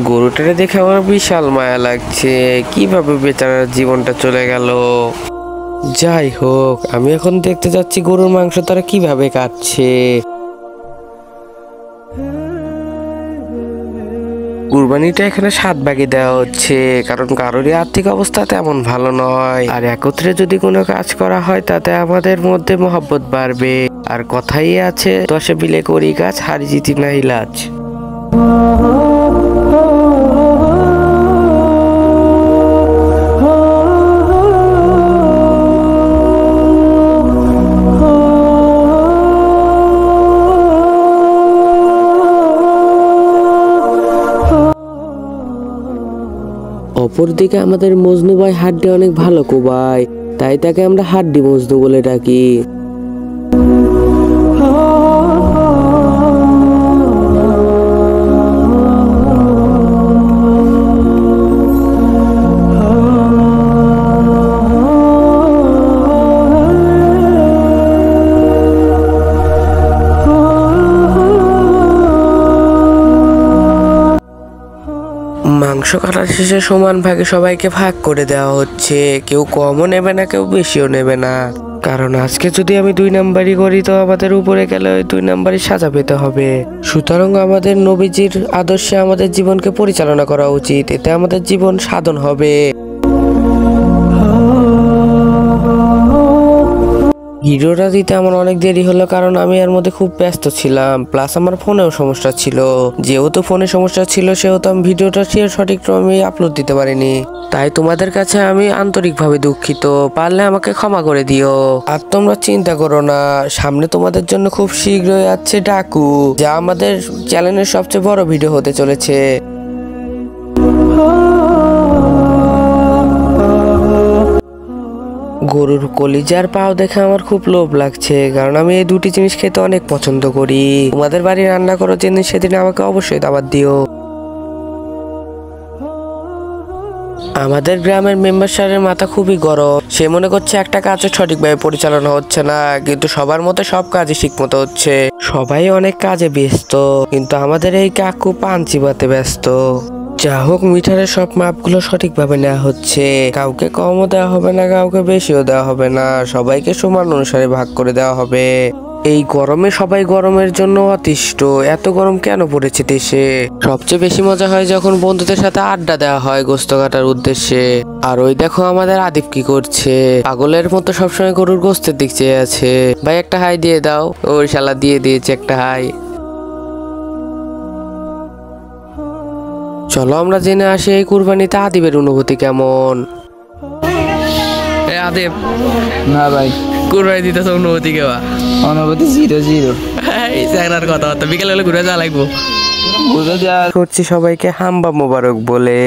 গরুটারে দেখে আমার বিশাল মায়া লাগছে, কিভাবে বেচারার জীবনটা চলে গেল। যাই হোক, আমি এখন দেখতে যাচ্ছি গরুর মাংস তারা কিভাবে কাটছে। কুরবানিটা এখানে 7 ভাগে দেওয়া হচ্ছে, কারণ কারোরই আর্থিক অবস্থা তেমন ভালো নয়। আর একত্রে যদি কোনো কাজ করা হয় তাতে আমাদের মধ্যে মহব্বত বাড়বে। আর কথাই আছে, 10 মিলে করি কাজ, হারি জিতি না ইলাজ। অপরদিকে আমাদের মজনু ভাই হাড্ডি অনেক ভালো কোবায়, তাই তাকে আমরা হাড্ডি মজনু বলে ডাকি। মাংস কাটার শেষে সমান ভাগে সবাইকে ভাগ করে দেওয়া হচ্ছে, কেউ কমও নেবে না, কেউ বেশিও নেবে না। কারণ আজকে যদি আমি 2 নাম্বারই করি তো আমাদের উপরে গেলে ওই 2 নাম্বারই সাজা পেতে হবে। সুতরাং আমাদের নবীজির আদর্শে আমাদের জীবনকে পরিচালনা করা উচিত, এতে আমাদের জীবন সাধন হবে। ভিডিওটা দিতে আমার অনেক দেরি হলো, কারণ আমি এর মধ্যে খুব ব্যস্ত ছিলাম, প্লাস আমার ফোনেও সমস্যা ছিল। যেহেতু ফোনে সমস্যা ছিল সেহেতু আমি ভিডিওটা সঠিক ক্রমে আপলোড দিতে পারিনি। তাই তোমাদের কাছে আমি আন্তরিকভাবে দুঃখিত, পারলে আমাকে ক্ষমা করে দিও। আর তোমরা চিন্তা করো না, সামনে তোমাদের জন্য খুব শীঘ্রই আসছে ডাকু, যা আমাদের চ্যানেলের সবচেয়ে বড় ভিডিও হতে চলেছে। গরুর কলিজার পাও দেখে আমার খুব লোভ লাগছে, কারণ আমি এই 2টি জিনিস খেতে অনেক পছন্দ করি। তোমাদের বাড়ি রান্না করো যেদিন, সেদিন আমাকে অবশ্যই দাওয়াত দিও। আমাদের গ্রামের মেম্বার স্যারের মাথা খুবই গরম, সে মনে করছে একটা কাজও সঠিকভাবে পরিচালনা হচ্ছে না, কিন্তু সবার মতো সব কাজই ঠিক মতো হচ্ছে। সবাই অনেক কাজে ব্যস্ত, কিন্তু আমাদের এই কাকু পান চিবাতে ব্যস্ত। যা হোক, মিটারের সব মাপগুলো সঠিকভাবে নেওয়া হচ্ছে, কাউকে কমও দেওয়া হবে না, কাউকে বেশিও দেওয়া হবে না, সবাইকে সমান অনুসারে ভাগ করে দেওয়া হবে। এই গরমে সবাই গরমের জন্য অতিষ্ঠ, এত গরম কেন পড়েছে দেশে। সবচেয়ে বেশি মজা হয় যখন বন্ধুদের সাথে আড্ডা দেওয়া হয় গোস্ত কাটার উদ্দেশ্যে। আর ওই দেখো আমাদের আদিপ কি করছে, পাগলের মতো সবসময় গরুর গোস্তের দিক চেয়ে আছে। ভাই একটা হাই দিয়ে দাও। ওই শালা দিয়ে দিয়েছে একটা হাই। চলো আমরা জেনে আসি এই কুরবানিতে আদিবের অনুভূতি কেমন। আদিব না ভাই, কুরবানি দিতেছে অনুভূতি কেবা? অনুভূতি 0-0। কথা বিকেলে ঘুরে যা লাগবো। করছি সবাইকে হাম্বা মোবারক বলে।